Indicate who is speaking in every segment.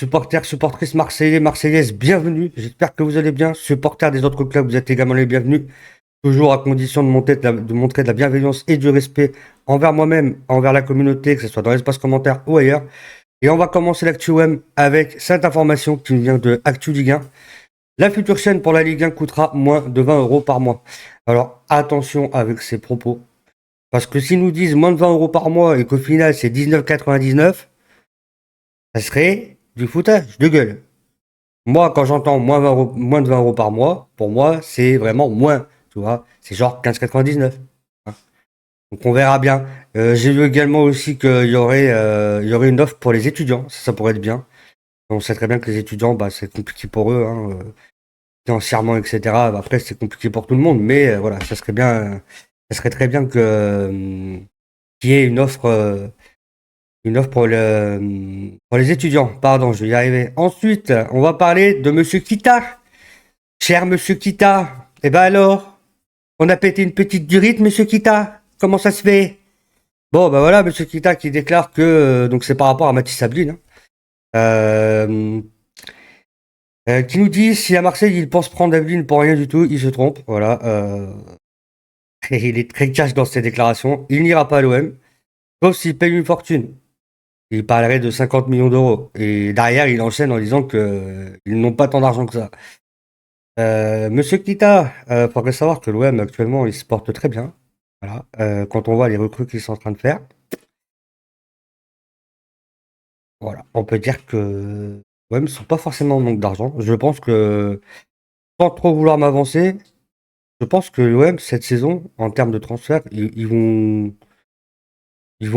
Speaker 1: Supporters, supportrices marseillais, marseillaises, bienvenue. J'espère que vous allez bien. Supporters des autres clubs, vous êtes également les bienvenus. Toujours à condition de montrer de la bienveillance et du respect envers moi-même, envers la communauté, que ce soit dans l'espace commentaire ou ailleurs. Et on va commencer l'actu OM avec cette information qui vient de Actu Ligue 1. La future chaîne pour la Ligue 1 coûtera moins de 20 euros par mois. Alors attention avec ces propos. Parce que s'ils nous disent moins de 20 euros par mois et qu'au final c'est 19,99, ça serait du foutage de gueule. Moi, quand j'entends moins de 20 euros par mois, pour moi, c'est vraiment moins. Tu vois, c'est genre 15,99. Hein. Donc on verra bien. J'ai vu également aussi qu'il y aurait une offre pour les étudiants. Ça pourrait être bien. On sait très bien que les étudiants, bah, c'est compliqué pour eux, hein, financièrement, etc. Bah, après, c'est compliqué pour tout le monde, mais voilà, ça serait très bien que qu'il y ait une offre pour les étudiants. Pardon, je vais y arriver. Ensuite, on va parler de Monsieur Kita. Cher Monsieur Kita. Eh ben alors, on a pété une petite durite, Monsieur Kita. Comment ça se fait? Bon, ben voilà, Monsieur Kita qui déclare que donc c'est par rapport à Mathis Sabline. Hein. Euh, qui nous dit si à Marseille il pense prendre Aveline pour rien du tout, il se trompe. Voilà. Il est très cash dans ses déclarations. Il n'ira pas à l'OM, sauf s'il paye une fortune. Il parlerait de 50 millions d'euros. Et derrière, il enchaîne en disant que ils n'ont pas tant d'argent que ça. Monsieur Kita, faudrait savoir que l'OM actuellement, il se porte très bien. Voilà. Quand on voit les recrues qu'ils sont en train de faire, voilà, on peut dire que l'OM ne sont pas forcément en manque d'argent. Je pense que, sans trop vouloir m'avancer, je pense que l'OM, cette saison, en termes de transfert, ils vont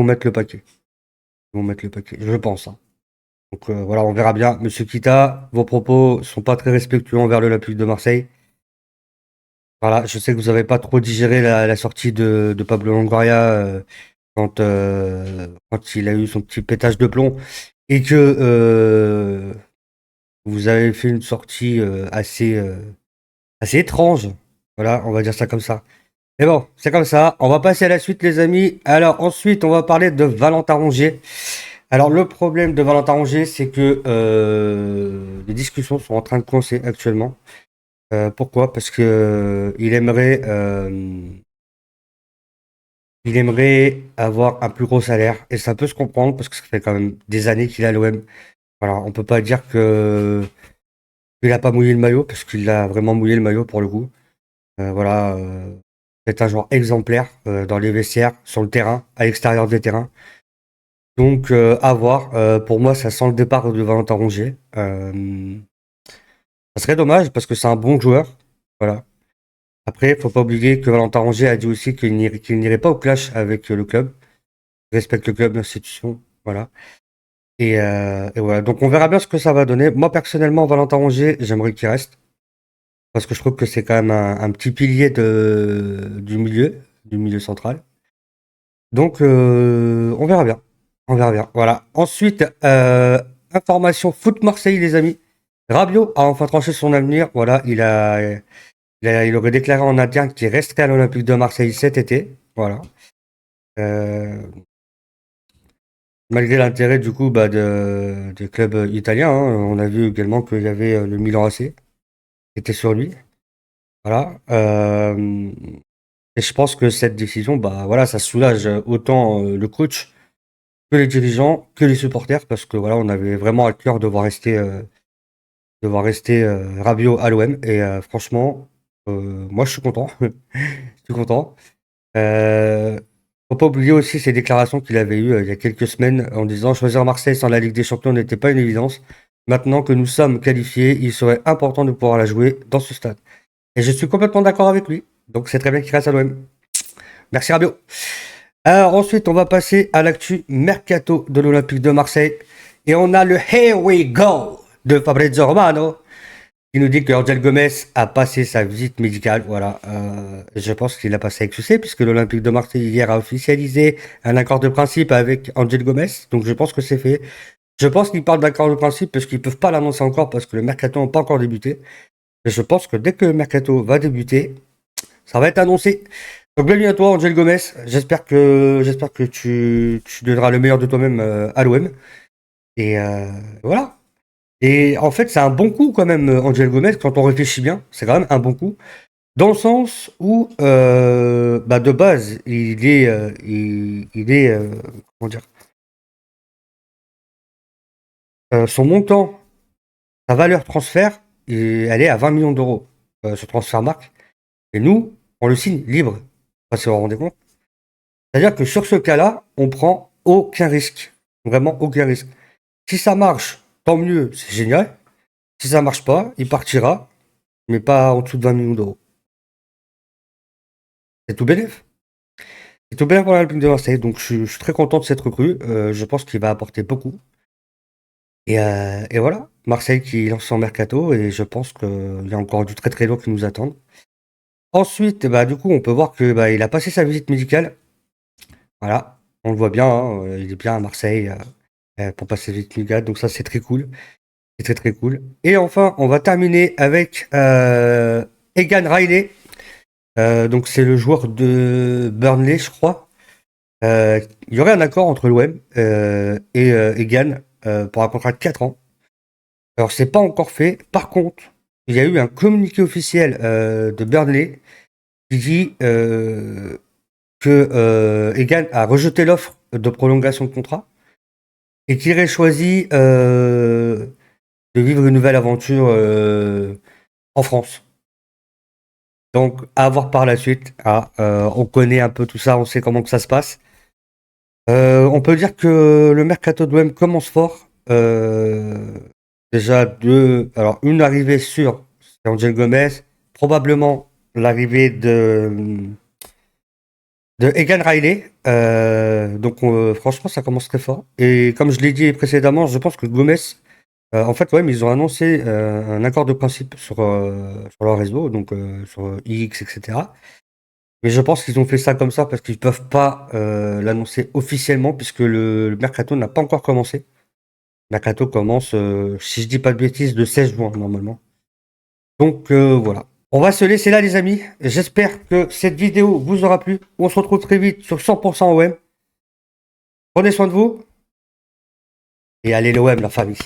Speaker 1: mettre le paquet. Ils vont mettre le paquet, je pense. Hein. Donc voilà, on verra bien. Monsieur Kita, vos propos sont pas très respectueux envers l'Olympique de Marseille. Voilà, je sais que vous n'avez pas trop digéré la sortie de Pablo Longoria quand il a eu son petit pétage de plomb et que vous avez fait une sortie assez étrange. Voilà, on va dire ça comme ça. Mais bon, c'est comme ça. On va passer à la suite, les amis. Alors ensuite, on va parler de Valentin Rongier. Alors le problème de Valentin Rongier, c'est que les discussions sont en train de coincer actuellement. Pourquoi? Parce que il aimerait avoir un plus gros salaire et ça peut se comprendre parce que ça fait quand même des années qu'il est à l'OM. Voilà, on peut pas dire que il a pas mouillé le maillot parce qu'il a vraiment mouillé le maillot pour le coup. Voilà, c'est un joueur exemplaire dans les vestiaires, sur le terrain, à l'extérieur des terrains. Donc à voir. Pour moi, ça sent le départ de Valentin Rongier. Ça serait dommage parce que c'est un bon joueur. Voilà. Après, faut pas oublier que Valentin Rongier a dit aussi qu'il n'irait pas au clash avec le club. Il respecte le club, l'institution. Voilà. Et voilà. Donc on verra bien ce que ça va donner. Moi, personnellement, Valentin Rongier, j'aimerais qu'il reste. Parce que je trouve que c'est quand même un petit pilier du milieu central. Donc on verra bien. On verra bien. Voilà. Ensuite, information foot Marseille, les amis. Rabiot a enfin tranché son avenir. Voilà, il aurait déclaré en interne qu'il resterait à l'Olympique de Marseille cet été. Voilà. Euh, Malgré l'intérêt du coup bah, des clubs italiens, hein. On a vu également qu'il y avait le Milan AC qui était sur lui. Voilà. Et je pense que cette décision, bah voilà, ça soulage autant le coach que les dirigeants, que les supporters, parce que voilà, on avait vraiment à cœur de voir rester Rabiot à l'OM. Et franchement, moi je suis content. Je suis content. Euh, Faut pas oublier aussi ces déclarations qu'il avait eues il y a quelques semaines en disant choisir Marseille sans la Ligue des Champions n'était pas une évidence. Maintenant que nous sommes qualifiés, il serait important de pouvoir la jouer dans ce stade. Et je suis complètement d'accord avec lui. Donc c'est très bien qu'il reste à l'OM. Merci Rabiot. Alors ensuite, on va passer à l'actu mercato de l'Olympique de Marseille. Et on a le Here We Go de Fabrizio Romano qui nous dit que Angel Gomez a passé sa visite médicale. Voilà, je pense qu'il a passé avec succès puisque l'Olympique de Marseille hier a officialisé un accord de principe avec Angel Gomez. Donc je pense que c'est fait. Je pense qu'ils parlent d'accord de principe parce qu'ils peuvent pas l'annoncer encore parce que le mercato n'a pas encore débuté. Et je pense que dès que le mercato va débuter, ça va être annoncé. Donc bienvenue à toi, Angel Gomez. J'espère que tu donneras le meilleur de toi-même à l'OM. Et voilà. Et en fait, c'est un bon coup quand même, Angel Gomez, quand on réfléchit bien, c'est quand même un bon coup. Dans le sens où, bah, de base, il est, comment dire, son montant, sa valeur transfert, elle est à 20 millions d'euros, ce transfert marque. Et nous, on le signe libre. Je sais pas si vous vous rendez compte. C'est-à-dire que sur ce cas-là, on prend aucun risque. Vraiment aucun risque. Si ça marche, tant mieux, c'est génial. Si ça marche pas, il partira, mais pas en dessous de 20 millions d'euros. C'est tout bénef. C'est tout bénef pour l'Olympique de Marseille, donc je suis très content de cette recrue. Je pense qu'il va apporter beaucoup. Et voilà, Marseille qui lance son mercato, et je pense qu'il y a encore du très très lourd qui nous attend. Ensuite, bah, du coup, on peut voir que bah, il a passé sa visite médicale. Voilà, on le voit bien, hein, il est bien à Marseille pour passer sa visite médicale, donc ça c'est très cool. C'est très très cool. Et enfin, on va terminer avec Egan Riley. Donc c'est le joueur de Burnley, je crois. Il y aurait un accord entre l'OM et Egan pour un contrat de 4 ans. Alors c'est pas encore fait. Par contre, il y a eu un communiqué officiel de Burnley qui dit que Egan a rejeté l'offre de prolongation de contrat et qu'il aurait choisi de vivre une nouvelle aventure en France. Donc, à voir par la suite. Ah, on connaît un peu tout ça, on sait comment que ça se passe. On peut dire que le mercato de l'OM commence fort. Déjà deux, alors une arrivée sûre, c'est Angel Gomez. Probablement l'arrivée de Egan Riley. Donc, franchement, ça commence très fort. Et comme je l'ai dit précédemment, je pense que Gomez, en fait, ouais, mais ils ont annoncé un accord de principe sur leur réseau, donc sur X, etc. Mais je pense qu'ils ont fait ça comme ça parce qu'ils peuvent pas l'annoncer officiellement puisque le mercato n'a pas encore commencé. Le mercato commence, si je dis pas de bêtises, le 16 juin normalement. Donc voilà. On va se laisser là les amis. J'espère que cette vidéo vous aura plu. On se retrouve très vite sur 100% OM. Prenez soin de vous et allez l'OM la famille.